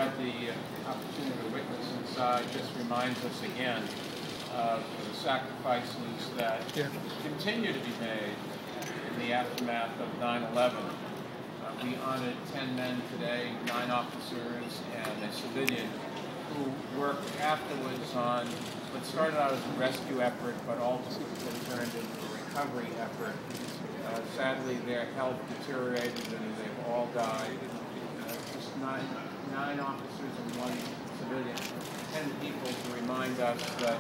had the opportunity to witness inside just reminds us again of the sacrifices that continue to be made in the aftermath of 9/11. We honored 10 men today, 9 officers and a civilian, who worked afterwards on what started out as a rescue effort but ultimately turned into a recovery effort. Sadly, their health deteriorated and they've all died. Just nine officers and 1 civilian, 10 people to remind us that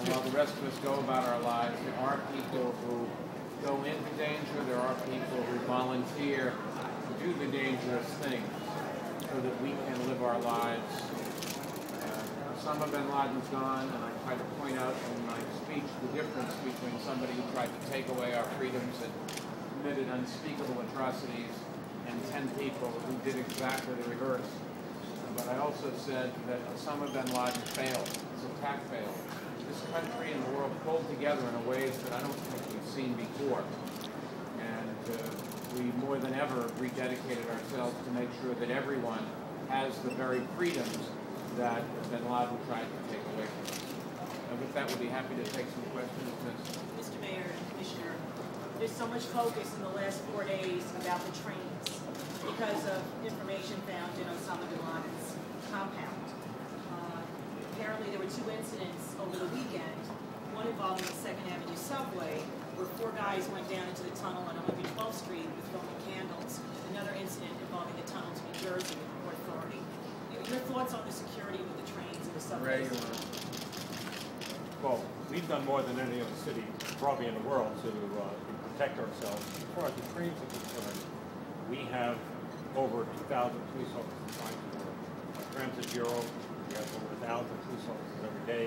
while the rest of us go about our lives, there are people who go into danger, there are people who volunteer to do the dangerous things so that we can live our lives. Osama bin Laden's gone, and I try to point out in my speech the difference between somebody who tried to take away our freedoms and committed unspeakable atrocities and 10 people who did exactly the reverse. But I also said that Osama bin Laden failed. His attack failed. This country and the world pulled together in ways that I don't think we've seen before. And we more than ever rededicated ourselves to make sure that everyone has the very freedoms that bin Laden tried to take away from us. And with that, we'll be happy to take some questions. Mr. Mayor and Commissioner, there's so much focus in the last 4 days about the trains because of information found in Osama bin Laden's compound. Apparently there were 2 incidents over the weekend, one involving the 2nd Avenue subway, where 4 guys went down into the tunnel on 112th Street with filming candles. Another incident involving the tunnel to New Jersey with the Port Authority. Your thoughts on the security with the trains and the subways? Well, we've done more than any other city, probably in the world, to protect ourselves. As far as the trains are concerned, we have over 2,000 police officers assigned to the Transit Bureau. We have over 1,000 police officers every day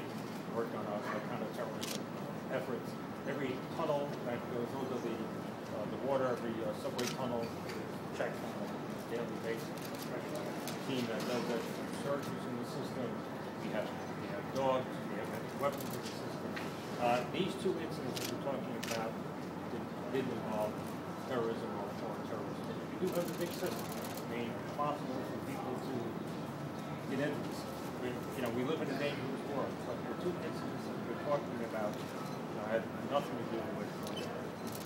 working on our counter-terrorism efforts. Every tunnel that goes under the water, every subway tunnel is checked on a daily basis. Team that does that, surgeons in the system. We have dogs. We have weapons in the system. These 2 incidents that we're talking about did involve terrorism or terrorism. We do have a big system. I mean, it's possible for people to get into this. We live in a dangerous world. But the 2 incidents that we're talking about had nothing to do with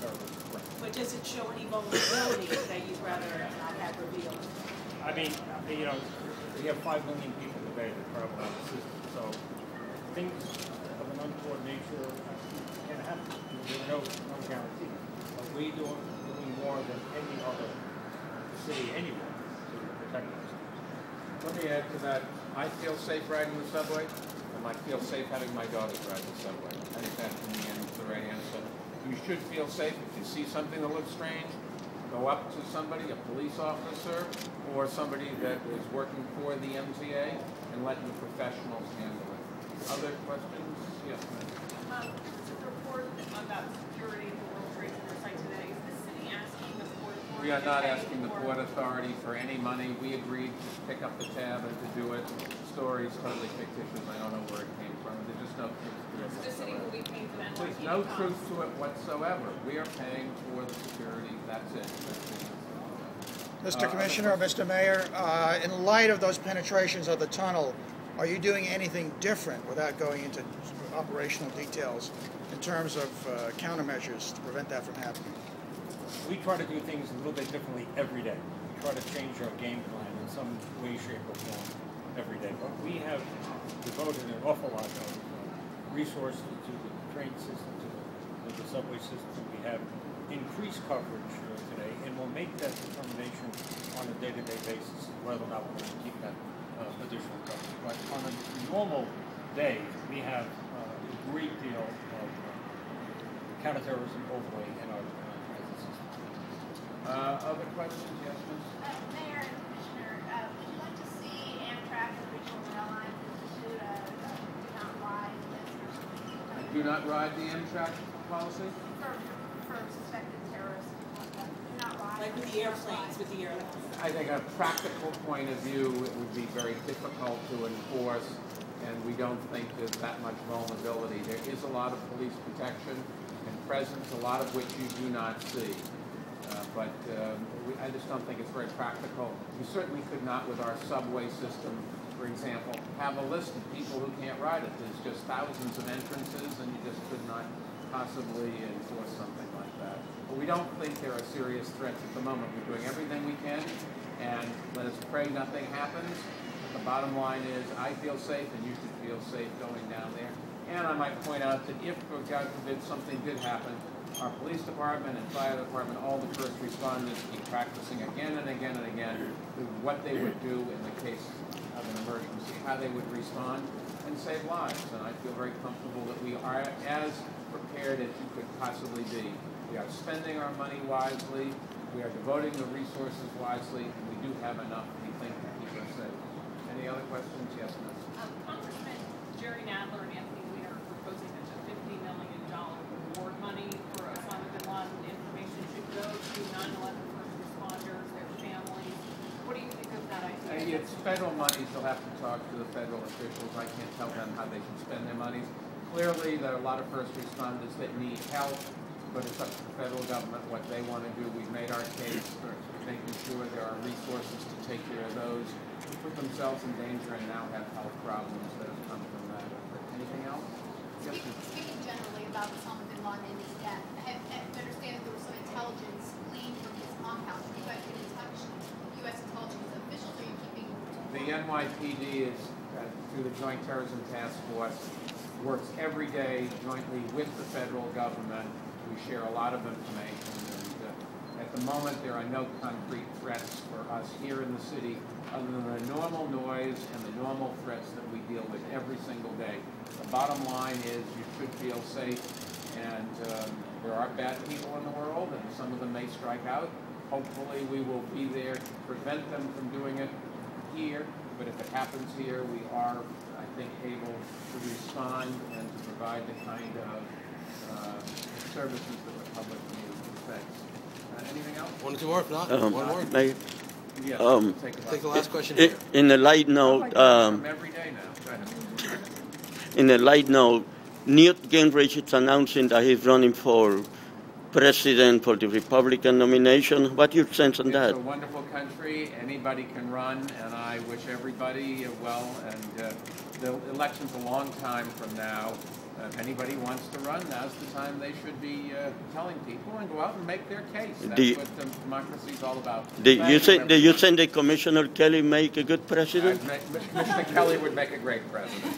terrorism. But does it show any vulnerability that you'd rather not have revealed? I mean, we have 5 million people today that travel on the system, so things of an untoward nature can happen. There are no guarantees. But we are doing more than any other city anywhere to protect ourselves. Let me add to that. I feel safe riding the subway, and I feel safe having my daughters ride the subway. I think that, in the end, is the right answer. You should feel safe if you see something that looks strange. Go up to somebody, a police officer, or somebody that is working for the MTA, and let the professionals handle it. Other questions? Yes, ma'am. There's a report about security at the World Trade Center site today. Is the city asking the Port Authority? We are not asking the Port Authority for any money. We agreed to pick up the tab and to do it. The story is totally fictitious. I don't know where it came from. There's just no truth to it. The city will be paying for that. There's no truth to it whatsoever. We are paying for the security. That's it. Mr. Commissioner, or Mr. Mayor, in light of those penetrations of the tunnel, are you doing anything different without going into operational details in terms of countermeasures to prevent that from happening? We try to do things a little bit differently every day. We try to change our game plan in some way, shape, or form every day. But we have devoted an awful lot of resources to the train system, to the subway system. We have increased coverage today, and we'll make that determination on a day-to-day basis whether or not we're going to keep that additional coverage. But on a normal day, we have a great deal of counterterrorism overlay in our transit system. Other questions? Yes, Ms. Mayor and Commissioner, would you like to see Amtrak and regional airlines institute a do not ride list or something? Do not ride the Amtrak policy? For suspected terrorists, do not ride. Like with the airplanes, with the airlines. I think a practical point of view, it would be very difficult to enforce, and we don't think there's that much vulnerability. There is a lot of police protection and presence, a lot of which you do not see. I just don't think it's very practical. We certainly could not, with our subway system, for example, have a list of people who can't ride it. There's just thousands of entrances, and you just could not possibly enforce something like that. But we don't think there are serious threats at the moment. We're doing everything we can, and let us pray nothing happens. But the bottom line is, I feel safe, and you should feel safe going down there. And I might point out that if, God forbid, something did happen, our police department and fire department, all the first responders keep practicing again and again and again what they would do in the case of an emergency, how they would respond and save lives. And I feel very comfortable that we are as prepared as you could possibly be. We are spending our money wisely, we are devoting the resources wisely, and we do have enough, we think, to keep us safe. Any other questions? Yes, ma'am. Congressman Jerry Nadler and Anthony Weiner are proposing that the $50 million reward money for Osama bin Laden information should go to 9/11 first responders, their families. What do you think of that idea? It's federal money, so you'll have to talk to the federal officials. I can't tell them how they should spend their monies. Clearly, there are a lot of first responders that need help, but it's up to the federal government what they want to do. We've made our case for making sure there are resources to take care of those who put themselves in danger and now have health problems that have come from that. Anything else? Yes, Speaking generally about Osama bin Laden and his death, I understand that there was some intelligence gleaned from his compound. Have you guys been in touch with U.S. intelligence officials? Are you keeping? The NYPD is, through the Joint Terrorism Task Force, works every day jointly with the federal government. We share a lot of information, and at the moment there are no concrete threats for us here in the city other than the normal noise and the normal threats that we deal with every single day. The bottom line is you should feel safe, and there are bad people in the world, and some of them may strike out. Hopefully we will be there to prevent them from doing it here, but if it happens here, we are, I think, able to respond and to provide the kind of services that the public needs. Thanks. Anything else? One or two more, if not, one more. Yes, Take the last question here. In a light note, every day now. Go ahead. in a light note, Newt Gingrich is announcing that he's running for president for the Republican nomination. What your sense on that? It's a wonderful country. Anybody can run, and I wish everybody well. And the election's a long time from now. If anybody wants to run, now's the time they should be telling people and go out and make their case. That's what democracy is all about. Do you think that Commissioner Kelly make a good president? Commissioner Kelly would make a great president.